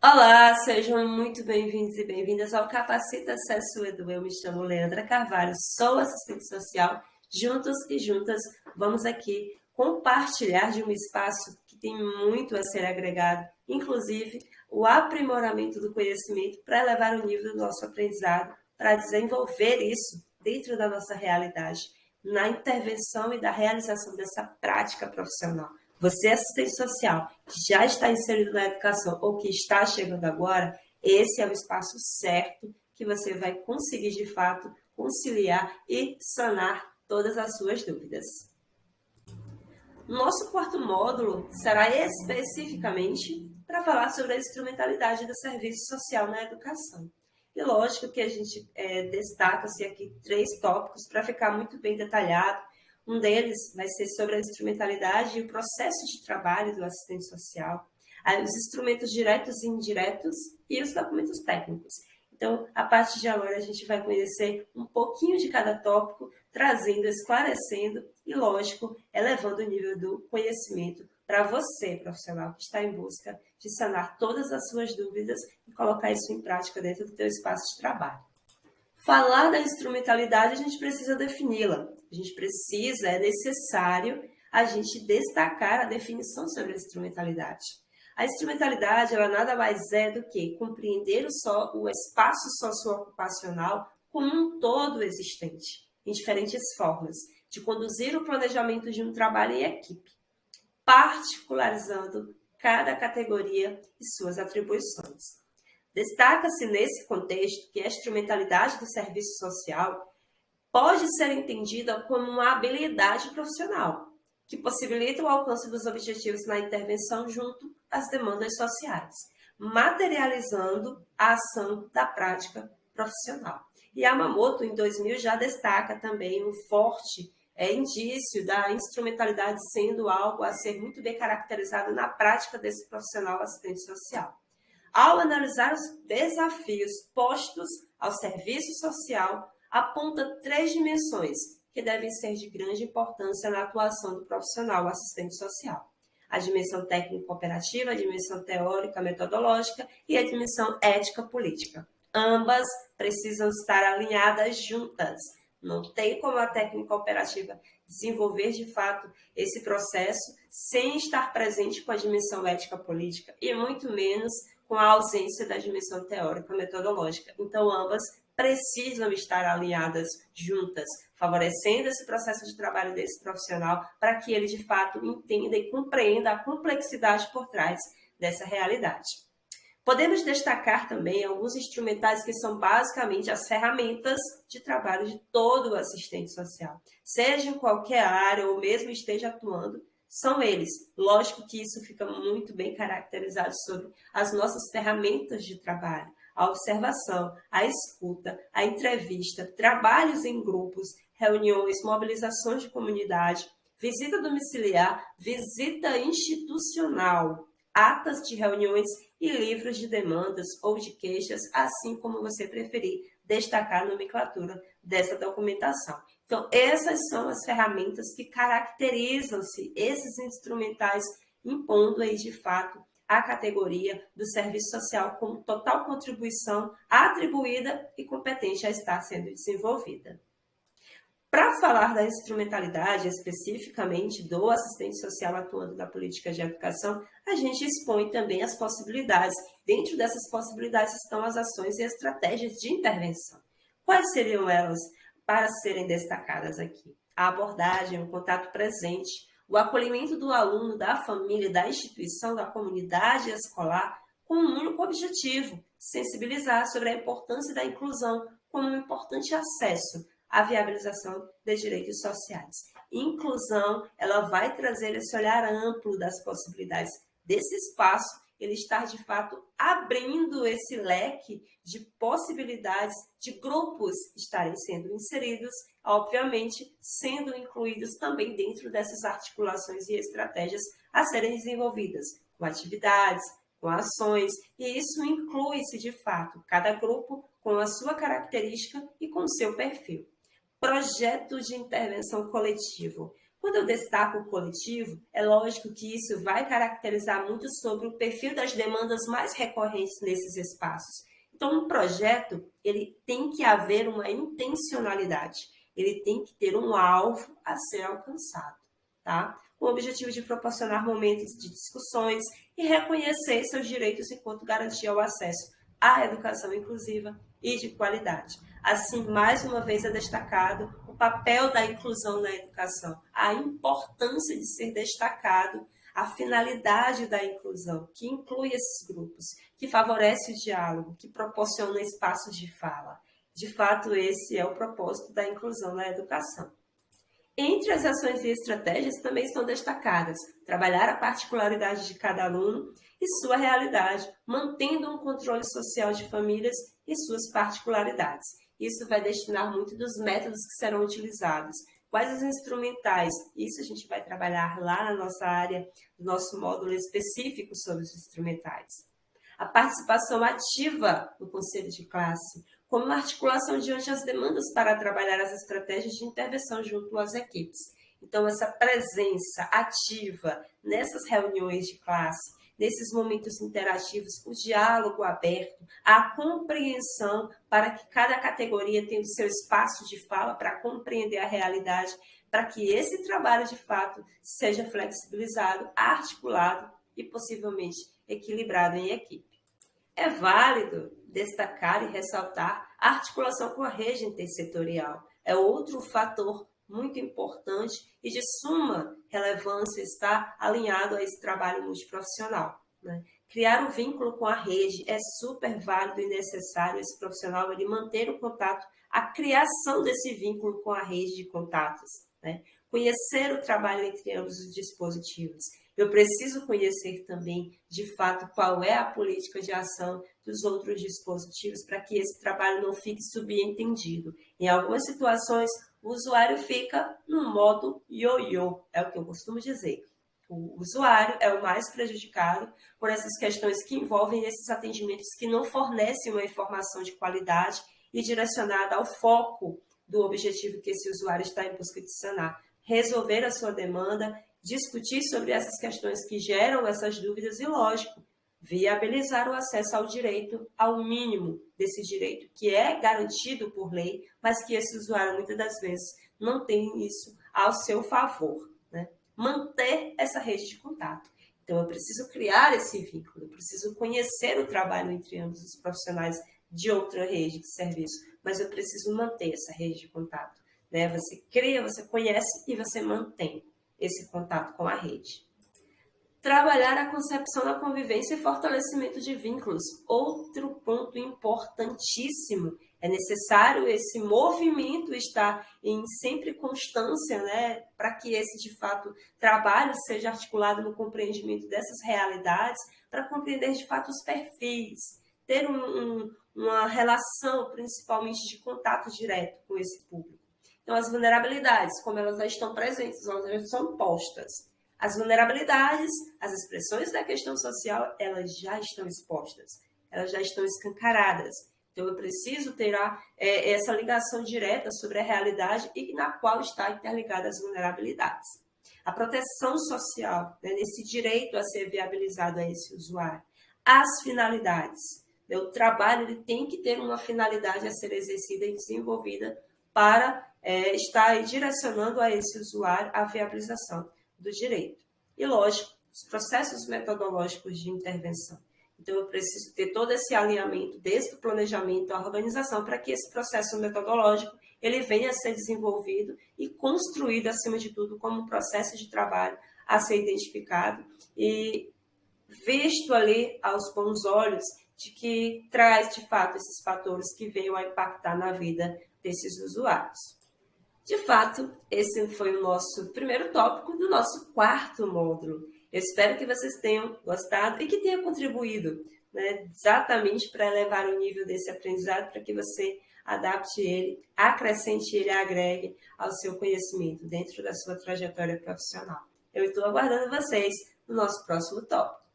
Olá, sejam muito bem-vindos e bem-vindas ao Capacita Acesso Edu. Eu me chamo Leandra Carvalho, sou assistente social. Juntos e juntas, vamos aqui compartilhar de um espaço que tem muito a ser agregado, inclusive o aprimoramento do conhecimento para elevar o nível do nosso aprendizado, para desenvolver isso dentro da nossa realidade, na intervenção e da realização dessa prática profissional. Você, assistente social, que já está inserido na educação ou que está chegando agora, esse é o espaço certo que você vai conseguir, de fato, conciliar e sanar todas as suas dúvidas. Nosso quarto módulo será especificamente para falar sobre a instrumentalidade do serviço social na educação. E lógico que a gente destaca-se aqui 3 tópicos para ficar muito bem detalhado. Um deles vai ser sobre a instrumentalidade e o processo de trabalho do assistente social, os instrumentos diretos e indiretos e os documentos técnicos. Então, a partir de agora, a gente vai conhecer um pouquinho de cada tópico, trazendo, esclarecendo e, lógico, elevando o nível do conhecimento para você, profissional, que está em busca de sanar todas as suas dúvidas e colocar isso em prática dentro do seu espaço de trabalho. Falar da instrumentalidade, a gente precisa defini-la. A gente precisa, é necessário a gente destacar a definição sobre a instrumentalidade. A instrumentalidade, ela nada mais é do que compreender o espaço socioocupacional como um todo existente, em diferentes formas, de conduzir o planejamento de um trabalho em equipe, particularizando cada categoria e suas atribuições. Destaca-se nesse contexto que a instrumentalidade do serviço social pode ser entendida como uma habilidade profissional, que possibilita o alcance dos objetivos na intervenção junto às demandas sociais, materializando a ação da prática profissional. E Yamamoto, em 2000, já destaca também um forte indício da instrumentalidade sendo algo a ser muito bem caracterizado na prática desse profissional assistente social. Ao analisar os desafios postos ao serviço social, aponta 3 dimensões que devem ser de grande importância na atuação do profissional assistente social: a dimensão técnico-operativa, a dimensão teórica-metodológica e a dimensão ética-política. Ambas precisam estar alinhadas juntas. Não tem como a técnica operativa desenvolver de fato esse processo sem estar presente com a dimensão ética-política e muito menos com a ausência da dimensão teórica-metodológica. Então, ambas precisam estar alinhadas juntas, favorecendo esse processo de trabalho desse profissional para que ele, de fato, entenda e compreenda a complexidade por trás dessa realidade. Podemos destacar também alguns instrumentais que são basicamente as ferramentas de trabalho de todo o assistente social, seja em qualquer área ou mesmo esteja atuando, são eles. Lógico que isso fica muito bem caracterizado sobre as nossas ferramentas de trabalho: a observação, a escuta, a entrevista, trabalhos em grupos, reuniões, mobilizações de comunidade, visita domiciliar, visita institucional, atas de reuniões e livros de demandas ou de queixas, assim como você preferir destacar a nomenclatura dessa documentação. Então, essas são as ferramentas que caracterizam-se, esses instrumentais, impondo aí, de fato, a categoria do serviço social como total contribuição atribuída e competente a estar sendo desenvolvida. Para falar da instrumentalidade, especificamente do assistente social atuando na política de educação, a gente expõe também as possibilidades. Dentro dessas possibilidades estão as ações e estratégias de intervenção. Quais seriam elas para serem destacadas aqui? A abordagem, o contato presente, o acolhimento do aluno, da família, da instituição, da comunidade escolar, com um único objetivo: sensibilizar sobre a importância da inclusão como um importante acesso à viabilização de direitos sociais. Inclusão, ela vai trazer esse olhar amplo das possibilidades desse espaço, ele está, de fato, abrindo esse leque de possibilidades de grupos estarem sendo inseridos, obviamente, sendo incluídos também dentro dessas articulações e estratégias a serem desenvolvidas, com atividades, com ações, e isso inclui-se, de fato, cada grupo com a sua característica e com o seu perfil. Projeto de intervenção coletivo. Quando eu destaco o coletivo, é lógico que isso vai caracterizar muito sobre o perfil das demandas mais recorrentes nesses espaços. Então, no projeto, ele tem que haver uma intencionalidade, ele tem que ter um alvo a ser alcançado, tá? Com o objetivo de proporcionar momentos de discussões e reconhecer seus direitos enquanto garantia o acesso à educação inclusiva e de qualidade. Assim, mais uma vez é destacado o papel da inclusão na educação, a importância de ser destacado a finalidade da inclusão, que inclui esses grupos, que favorece o diálogo, que proporciona espaços de fala. De fato, esse é o propósito da inclusão na educação. Entre as ações e estratégias também estão destacadas trabalhar a particularidade de cada aluno e sua realidade, mantendo um controle social de famílias e suas particularidades. Isso vai destinar muito dos métodos que serão utilizados, quais os instrumentais. Isso a gente vai trabalhar lá na nossa área, no nosso módulo específico sobre os instrumentais. A participação ativa no conselho de classe, como articulação diante das demandas para trabalhar as estratégias de intervenção junto às equipes. Então, essa presença ativa nessas reuniões de classe, nesses momentos interativos, o diálogo aberto, a compreensão para que cada categoria tenha o seu espaço de fala para compreender a realidade, para que esse trabalho de fato seja flexibilizado, articulado e possivelmente equilibrado em equipe. É válido destacar e ressaltar a articulação com a rede intersetorial. É outro fator muito importante e de suma relevância estar alinhado a esse trabalho multiprofissional, né? Criar um vínculo com a rede é super válido e necessário esse profissional ele manter o contato, a criação desse vínculo com a rede de contatos, né? Conhecer o trabalho entre ambos os dispositivos. Eu preciso conhecer também, de fato, qual é a política de ação dos outros dispositivos para que esse trabalho não fique subentendido. Em algumas situações, o usuário fica no modo ioiô, é o que eu costumo dizer. O usuário é o mais prejudicado por essas questões que envolvem esses atendimentos que não fornecem uma informação de qualidade e direcionada ao foco do objetivo que esse usuário está em busca de sanar. Resolver a sua demanda, discutir sobre essas questões que geram essas dúvidas e, lógico, viabilizar o acesso ao direito, ao mínimo desse direito, que é garantido por lei, mas que esse usuário, muitas das vezes, não tem isso ao seu favor, né? Manter essa rede de contato. Então, eu preciso criar esse vínculo, eu preciso conhecer o trabalho entre ambos os profissionais de outra rede de serviço, mas eu preciso manter essa rede de contato, né? Você cria, você conhece e você mantém esse contato com a rede. Trabalhar a concepção da convivência e fortalecimento de vínculos. Outro ponto importantíssimo. É necessário esse movimento estar em sempre constância, né, para que esse, de fato, trabalho seja articulado no compreendimento dessas realidades, para compreender, de fato, os perfis, ter uma relação, principalmente, de contato direto com esse público. Então, as vulnerabilidades, como elas já estão presentes, elas já são postas. As vulnerabilidades, as expressões da questão social, elas já estão expostas, elas já estão escancaradas. Então, eu preciso ter essa ligação direta sobre a realidade e na qual está interligada as vulnerabilidades. A proteção social, né, nesse direito a ser viabilizado a esse usuário. As finalidades. Né, o trabalho ele tem que ter uma finalidade a ser exercida e desenvolvida para estar direcionando a esse usuário a viabilização do direito. E, lógico, os processos metodológicos de intervenção. Então, eu preciso ter todo esse alinhamento, desde o planejamento à organização, para que esse processo metodológico ele venha a ser desenvolvido e construído, acima de tudo, como um processo de trabalho a ser identificado e visto ali aos bons olhos de que traz, de fato, esses fatores que venham a impactar na vida desses usuários. De fato, esse foi o nosso primeiro tópico do nosso quarto módulo. Eu espero que vocês tenham gostado e que tenha contribuído, né, exatamente para elevar o nível desse aprendizado, para que você adapte ele, acrescente ele, agregue ao seu conhecimento dentro da sua trajetória profissional. Eu estou aguardando vocês no nosso próximo tópico.